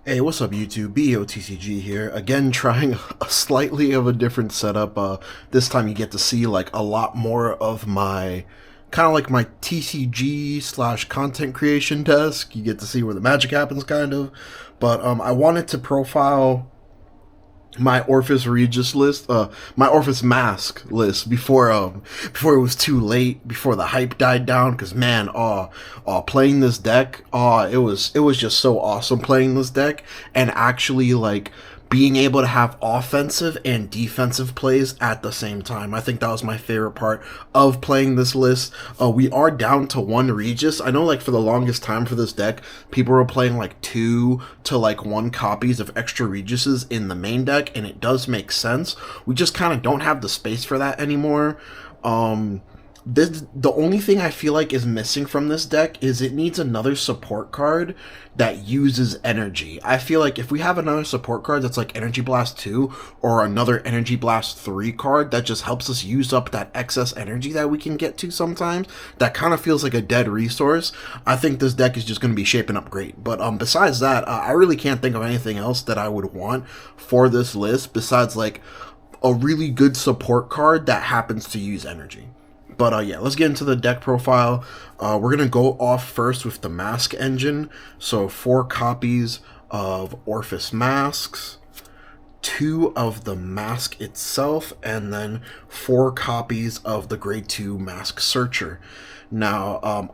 Hey, what's up YouTube? BOTCG here. Again, trying a slightly of a different setup. This time you get to see like a lot more of my, kind of like my TCG slash content creation desk. You get to see where the magic happens kind of. But I wanted to profile my ORFIST Regis list, my ORFIST mask list before it was too late, before the hype died down. Because man, playing this deck, it was just so awesome playing this deck and actually like being able to have offensive and defensive plays at the same time. I think that was my favorite part of playing this list. We are down to one Regis. I know like for the longest time for this deck, people were playing like 2 to like 1 copies of extra Regises in the main deck, and it does make sense. We just kind of don't have the space for that anymore. The only thing I feel like is missing from this deck is it needs another support card that uses energy. I feel like if we have another support card that's like Energy Blast 2 or another Energy Blast 3 card that just helps us use up that excess energy that we can get to sometimes, that kind of feels like a dead resource, I think this deck is just going to be shaping up great. But besides that, I really can't think of anything else that I would want for this list besides like a really good support card that happens to use energy. But yeah, let's get into the deck profile. We're going to go off first with the mask engine. So 4 copies of ORFIST masks, 2 of the mask itself, and then 4 copies of the grade 2 mask searcher. Now,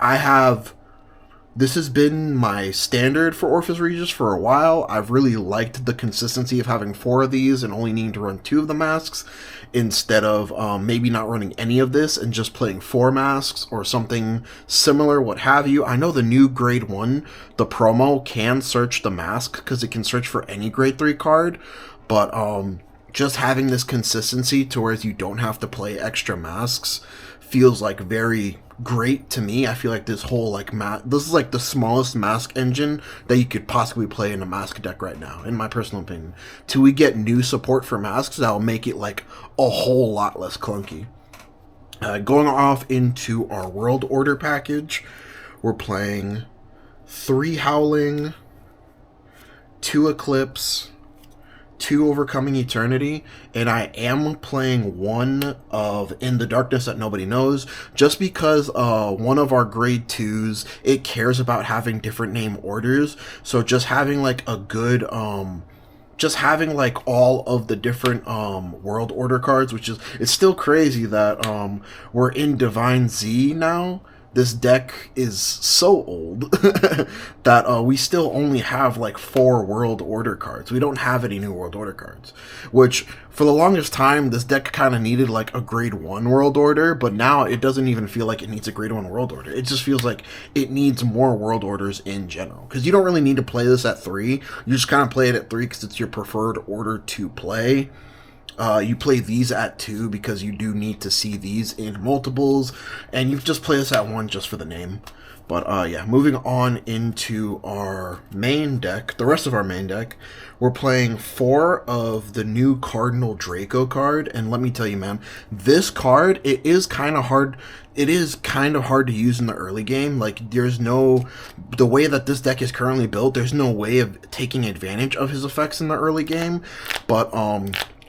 this has been my standard for ORFIST Regis for a while. I've really liked the consistency of having 4 of these and only needing to run 2 of the masks instead of maybe not running any of this and just playing 4 masks or something similar, what have you. I know the new grade 1, the promo, can search the mask because it can search for any grade 3 card, but just having this consistency to where you don't have to play extra masks feels like very great to me. I feel like this whole like this is like the smallest mask engine that you could possibly play in a mask deck right now, in my personal opinion. Till we get new support for masks, that'll make it like a whole lot less clunky. Going off into our World Order package, we're playing 3 Howling, 2 Eclipse, 2 Overcoming Eternity, and I am playing 1 of In the Darkness That Nobody Knows, just because one of our grade 2s, it cares about having different name orders, so just having like a good, just having like all of the different World Order cards, which is, it's still crazy that we're in Divine Z now. This deck is so old that we still only have like 4 World Order cards. We don't have any new World Order cards, which for the longest time, this deck kind of needed like a grade 1 World Order, but now it doesn't even feel like it needs a grade 1 World Order. It just feels like it needs more World Orders in general, because you don't really need to play this at 3. You just kind of play it at 3 because it's your preferred order to play. You play these at 2 because you do need to see these in multiples, and you just play this at 1 just for the name. But yeah, moving on into our main deck, the rest of our main deck, we're playing 4 of the new Cardinal Draco card, and let me tell you, man, this card, it is kind of hard. It is kind of hard to use in the early game. Like, there's no, the way that this deck is currently built, there's no way of taking advantage of his effects in the early game. But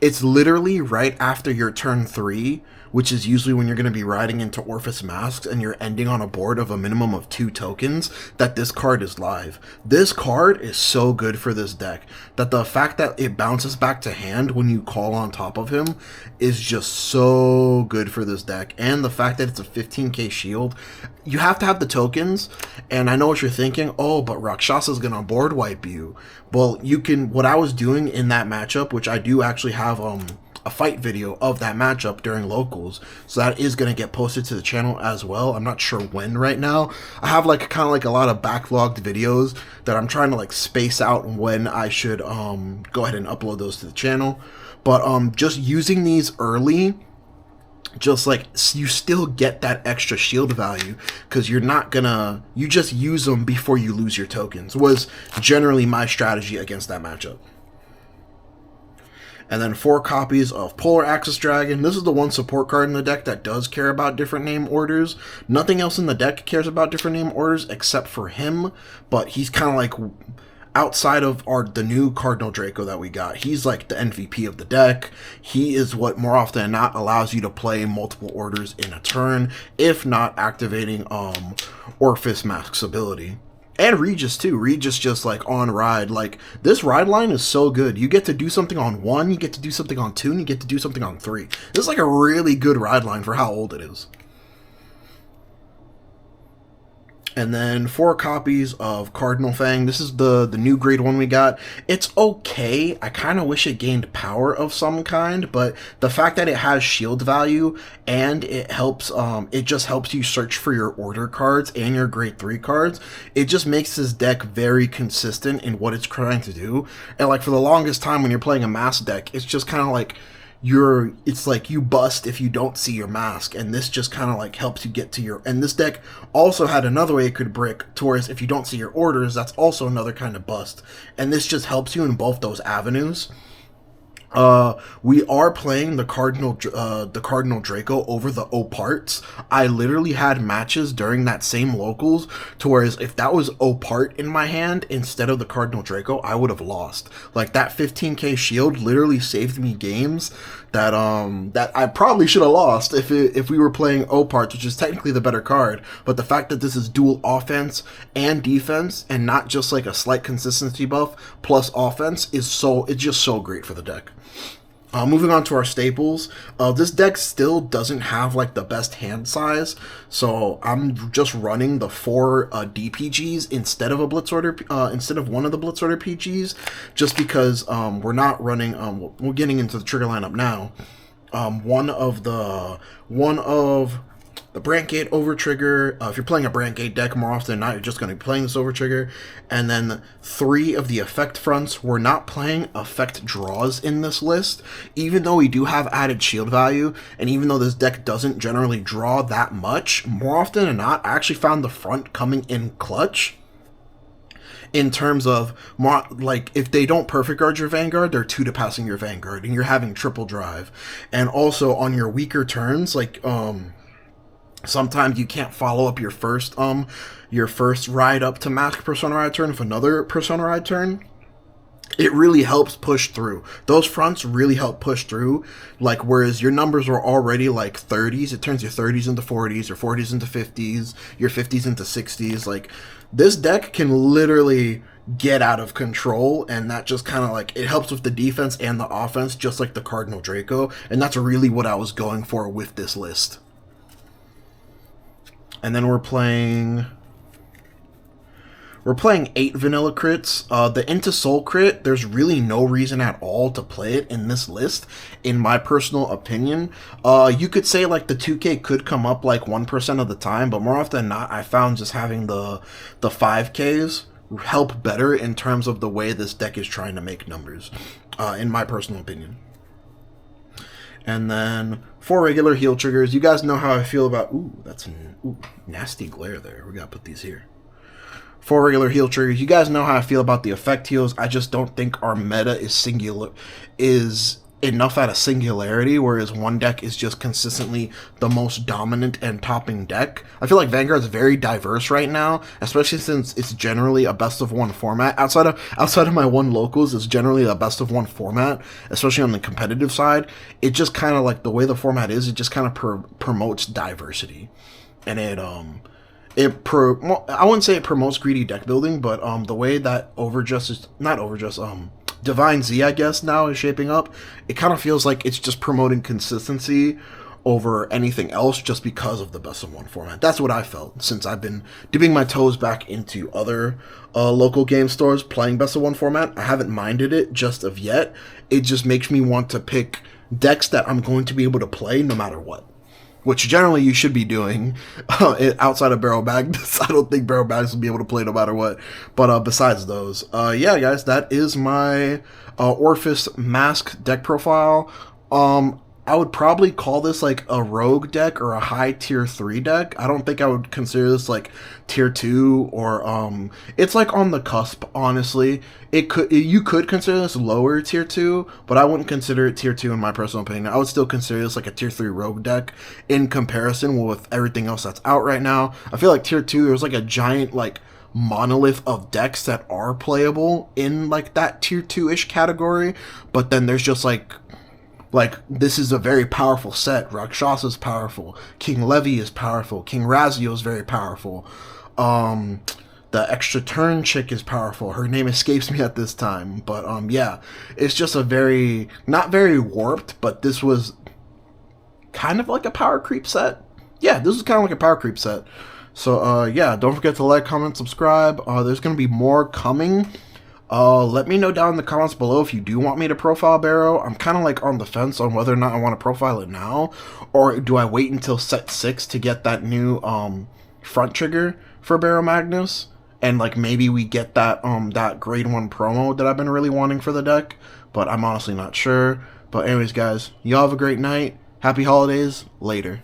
it's literally right after your turn 3, which is usually when you're going to be riding into ORFIST masks and you're ending on a board of a minimum of 2 tokens, that this card is live. This card is so good for this deck that the fact that it bounces back to hand when you call on top of him is just so good for this deck. And the fact that it's a 15k shield, you have to have the tokens, and I know what you're thinking, oh, but Rakshasa's going to board wipe you. Well, you can, what I was doing in that matchup, which I do actually have a fight video of that matchup during locals, so that is going to get posted to the channel as well. I'm not sure when right now. I have like kind of like a lot of backlogged videos that I'm trying to like space out when I should go ahead and upload those to the channel. But just using these early, just like, you still get that extra shield value because you're not gonna, you just use them before you lose your tokens, was generally my strategy against that matchup. And then 4 copies of Polar Axis Dragon. This is the one support card in the deck that does care about different name orders. Nothing else in the deck cares about different name orders except for him, but he's kind of like, outside of the new Cardinal Draco that we got, he's like the MVP of the deck. He is what more often than not allows you to play multiple orders in a turn, if not activating ORFIST Masque's ability. And Regis too. Regis just like on ride. Like this ride line is so good. You get to do something on 1, you get to do something on 2, and you get to do something on 3. This is like a really good ride line for how old it is. And then 4 copies of Cardinal Fang. This is the new grade 1 we got. It's okay. I kind of wish it gained power of some kind, but the fact that it has shield value and it helps, it just helps you search for your order cards and your grade 3 cards. It just makes this deck very consistent in what it's trying to do. And like for the longest time when you're playing a mass deck, it's just kind of like it's like you bust if you don't see your mask, and this just kind of like helps you get to your, and this deck also had another way it could brick towards if you don't see your orders, that's also another kind of bust, and this just helps you in both those avenues. We are playing the Cardinal Draco over the O parts. I literally had matches during that same locals to whereas if that was O part in my hand instead of the Cardinal Draco, I would have lost. Like that 15k shield literally saved me games that that I probably should have lost if we were playing O parts, which is technically the better card. But the fact that this is dual offense and defense and not just like a slight consistency buff plus offense is it's just so great for the deck. Moving on to our staples, this deck still doesn't have like the best hand size, so I'm just running the 4 DPGs instead of a Blitz Order, instead of one of the Blitz Order PGs, just because we're not running. We're getting into the trigger lineup now. One of the Brand Gate over trigger. If you're playing a Brand Gate deck, more often than not, you're just going to be playing this over trigger. And then 3 of the effect fronts. We're not playing effect draws in this list, even though we do have added shield value. And even though this deck doesn't generally draw that much, more often than not, I actually found the front coming in clutch. In terms of more, like if they don't perfect guard your Vanguard, they're 2 to passing your Vanguard, and you're having triple drive. And also on your weaker turns, like sometimes you can't follow up your first ride up to Mask Persona Ride turn with another Persona Ride turn. It really helps push through. Those fronts really help push through. Like, whereas your numbers were already like 30s, it turns your 30s into 40s, your 40s into 50s, your 50s into 60s. Like, this deck can literally get out of control, and that just kind of like, it helps with the defense and the offense, just like the Cardinal Draco, and that's really what I was going for with this list. And then we're playing 8 vanilla crits. The Into Soul crit, there's really no reason at all to play it in this list, in my personal opinion. You could say like the 2k could come up like 1% of the time, but more often than not, I found just having the 5ks help better in terms of the way this deck is trying to make numbers, in my personal opinion. And then 4 regular heal triggers. You guys know how I feel about... Ooh, that's nasty glare there. We gotta put these here. 4 regular heal triggers. You guys know how I feel about the effect heals. I just don't think our meta is enough at a singularity, whereas one deck is just consistently the most dominant and topping deck. I feel like Vanguard's very diverse right now, especially since it's generally a best of 1 format. Outside of my 1 locals, it's generally a best of 1 format, especially on the competitive side. It just kind of like the way the format is, it just kind of promotes diversity, and I wouldn't say it promotes greedy deck building, but the way that Divine Z, I guess, now is shaping up, it kind of feels like it's just promoting consistency over anything else just because of the best of 1 format. That's what I felt since I've been dipping my toes back into other local game stores playing best of 1 format. I haven't minded it just of yet. It just makes me want to pick decks that I'm going to be able to play no matter what, which generally you should be doing outside of barrel bags. I don't think barrel bags will be able to play no matter what. But besides those, yeah, guys, that is my ORFIST Mask deck profile. I would probably call this like a rogue deck or a high tier 3 deck. I don't think I would consider this like tier 2 or it's like on the cusp, honestly. You could consider this lower tier 2, but I wouldn't consider it tier 2 in my personal opinion. I would still consider this like a tier 3 rogue deck in comparison with everything else that's out right now. I feel like tier 2, there's like a giant like monolith of decks that are playable in like that tier 2-ish category, but then there's just like this is a very powerful set. Rakshasa is powerful, King Levy is powerful, King Razio is very powerful, the extra turn chick is powerful. Her name escapes me at this time, but yeah, it's just a very, not very warped, but this was kind of like a power creep set. Yeah, this is kind of like a power creep set. So yeah, don't forget to like, comment, subscribe. There's gonna be more coming. Let me know down in the comments below if you do want me to profile Barrow. I'm kind of like on the fence on whether or not I want to profile it now, or do I wait until set 6 to get that new front trigger for Barrow Magnus, and like maybe we get that that grade 1 promo that I've been really wanting for the deck, but I'm honestly not sure. But anyways guys, y'all have a great night, happy holidays, later.